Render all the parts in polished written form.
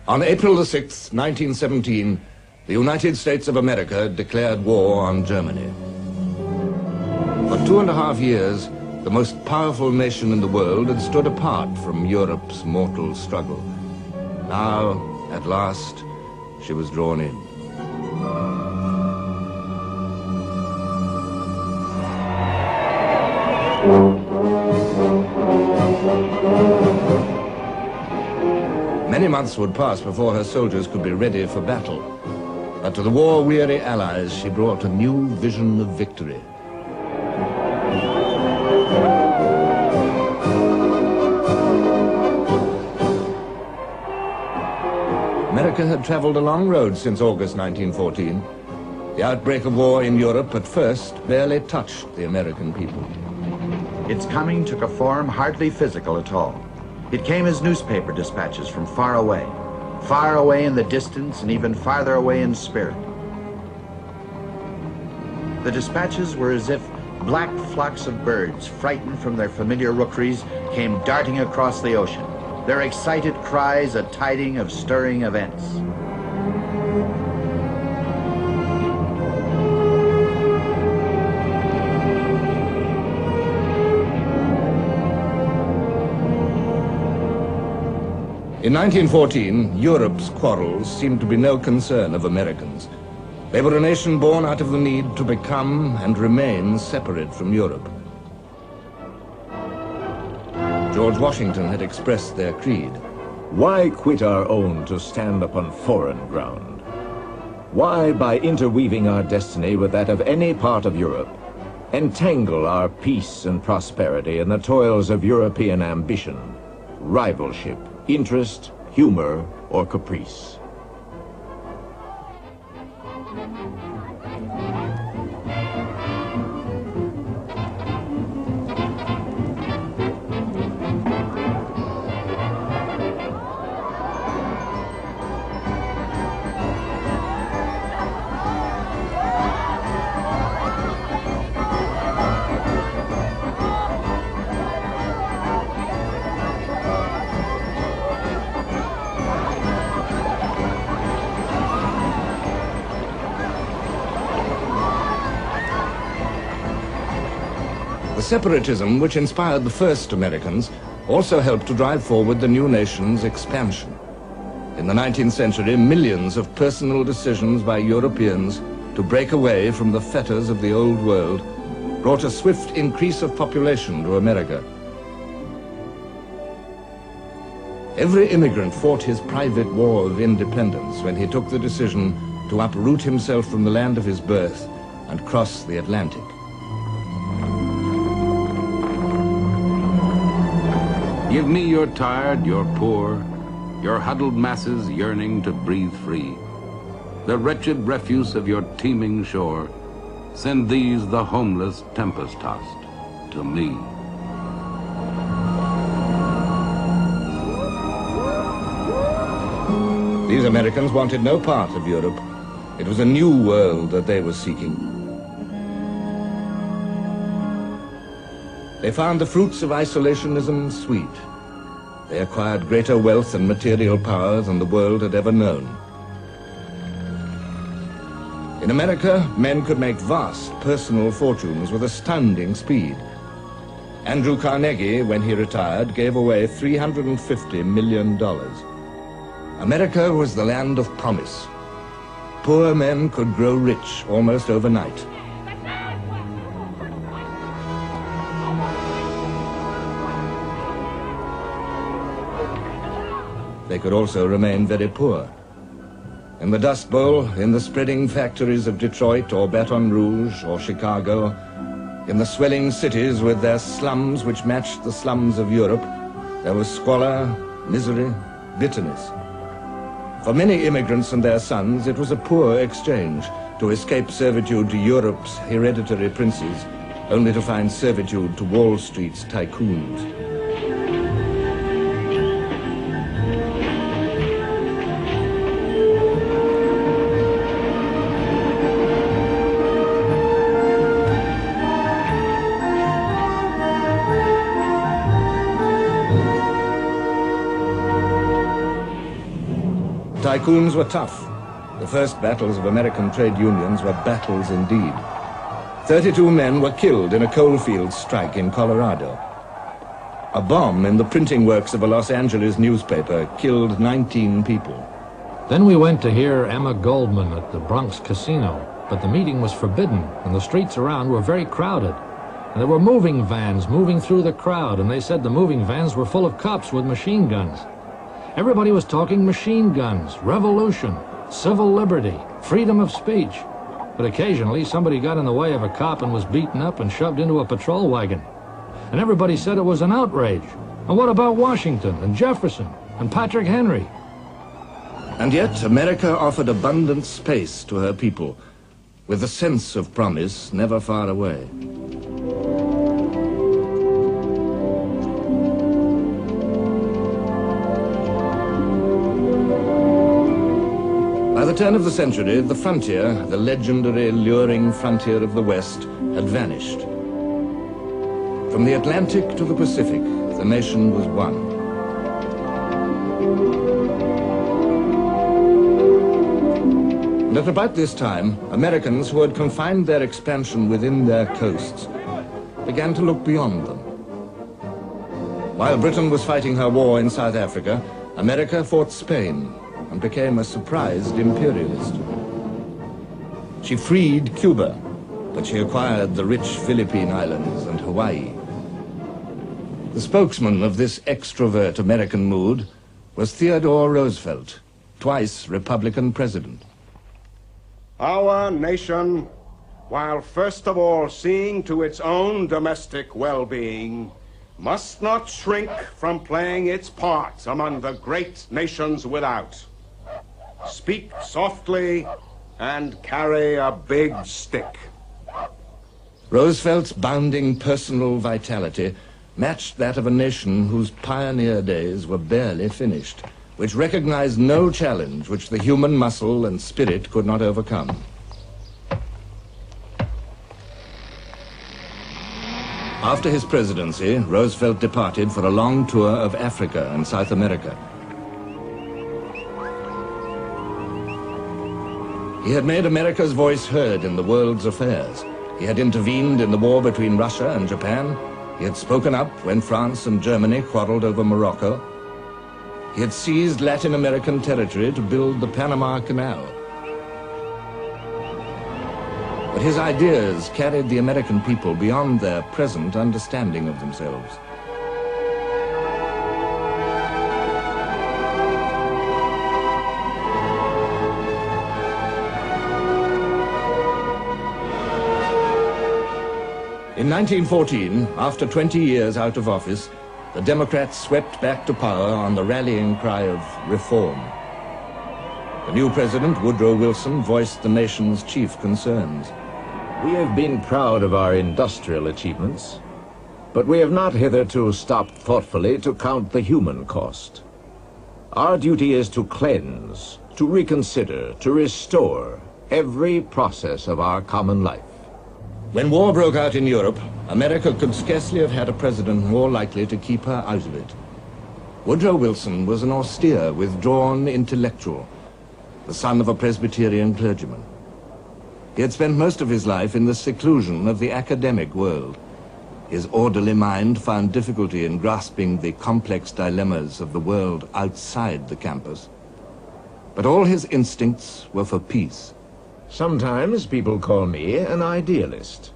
On April the 6th, 1917, the United States of America declared war on Germany. For 2.5 years, the most powerful nation in the world had stood apart from Europe's mortal struggle. Now, at last, she was drawn in. Many months would pass before her soldiers could be ready for battle. But to the war-weary Allies, she brought a new vision of victory. America had traveled a long road since August 1914. The outbreak of war in Europe at first barely touched the American people. Its coming took a form hardly physical at all. It came as newspaper dispatches from far away in the distance and even farther away in spirit. The dispatches were as if black flocks of birds, frightened from their familiar rookeries, came darting across the ocean, their excited cries a tiding of stirring events. In 1914, Europe's quarrels seemed to be no concern of Americans. They were a nation born out of the need to become and remain separate from Europe. George Washington had expressed their creed. Why quit our own to stand upon foreign ground? Why, by interweaving our destiny with that of any part of Europe, entangle our peace and prosperity in the toils of European ambition, rivalship, interest, humor, or caprice? The separatism which inspired the first Americans also helped to drive forward the new nation's expansion. In the 19th century, millions of personal decisions by Europeans to break away from the fetters of the old world brought a swift increase of population to America. Every immigrant fought his private war of independence when he took the decision to uproot himself from the land of his birth and cross the Atlantic. Give me your tired, your poor, your huddled masses yearning to breathe free. The wretched refuse of your teeming shore. Send these, the homeless, tempest-tossed, to me. These Americans wanted no part of Europe. It was a new world that they were seeking. They found the fruits of isolationism sweet. They acquired greater wealth and material power than the world had ever known. In America, men could make vast personal fortunes with astounding speed. Andrew Carnegie, when he retired, gave away $350 million. America was the land of promise. Poor men could grow rich almost overnight. They could also remain very poor. In the Dust Bowl, in the spreading factories of Detroit or Baton Rouge or Chicago, in the swelling cities with their slums which matched the slums of Europe, there was squalor, misery, bitterness. For many immigrants and their sons, it was a poor exchange to escape servitude to Europe's hereditary princes, only to find servitude to Wall Street's tycoons. tycoons were tough. The first battles of American trade unions were battles indeed. 32 men were killed in a coalfield strike in Colorado. A bomb in the printing works of a Los Angeles newspaper killed 19 people. Then we went to hear Emma Goldman at the Bronx Casino, but the meeting was forbidden, and the streets around were very crowded. And there were moving vans moving through the crowd, and they said the moving vans were full of cops with machine guns. Everybody was talking machine guns, revolution, civil liberty, freedom of speech. But occasionally somebody got in the way of a cop and was beaten up and shoved into a patrol wagon. And everybody said it was an outrage. And what about Washington and Jefferson and Patrick Henry? And yet America offered abundant space to her people, with a sense of promise never far away. By the turn of the century, the frontier, the legendary, luring frontier of the West, had vanished. From the Atlantic to the Pacific, the nation was one. And at about this time, Americans who had confined their expansion within their coasts began to look beyond them. While Britain was fighting her war in South Africa, America fought Spain and became a surprised imperialist. She freed Cuba, but she acquired the rich Philippine Islands and Hawaii. The spokesman of this extrovert American mood was Theodore Roosevelt, twice Republican president. Our nation, while first of all seeing to its own domestic well-being, must not shrink from playing its part among the great nations without. Speak softly and carry a big stick. Roosevelt's bounding personal vitality matched that of a nation whose pioneer days were barely finished, which recognized no challenge which the human muscle and spirit could not overcome. After his presidency, Roosevelt departed for a long tour of Africa and South America. He had made America's voice heard in the world's affairs. He had intervened in the war between Russia and Japan. He had spoken up when France and Germany quarreled over Morocco. He had seized Latin American territory to build the Panama Canal. But his ideas carried the American people beyond their present understanding of themselves. In 1914, after 20 years out of office, the Democrats swept back to power on the rallying cry of reform. The new president, Woodrow Wilson, voiced the nation's chief concerns. We have been proud of our industrial achievements, but we have not hitherto stopped thoughtfully to count the human cost. Our duty is to cleanse, to reconsider, to restore every process of our common life. When war broke out in Europe, America could scarcely have had a president more likely to keep her out of it. Woodrow Wilson was an austere, withdrawn intellectual, the son of a Presbyterian clergyman. He had spent most of his life in the seclusion of the academic world. His orderly mind found difficulty in grasping the complex dilemmas of the world outside the campus. But all his instincts were for peace. Sometimes people call me an idealist.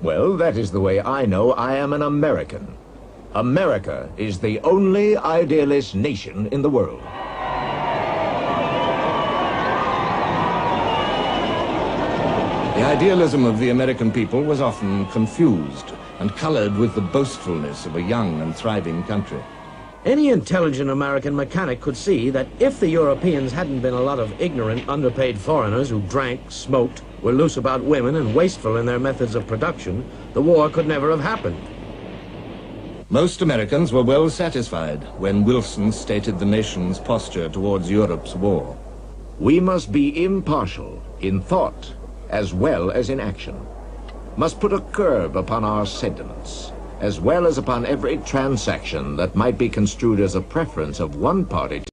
Well, that is the way I know I am an American. America is the only idealist nation in the world. The idealism of the American people was often confused and colored with the boastfulness of a young and thriving country. Any intelligent American mechanic could see that if the Europeans hadn't been a lot of ignorant, underpaid foreigners who drank, smoked, were loose about women and wasteful in their methods of production, the war could never have happened. Most Americans were well satisfied when Wilson stated the nation's posture towards Europe's war. We must be impartial in thought as well as in action, must put a curb upon our sentiments, as well as upon every transaction that might be construed as a preference of one party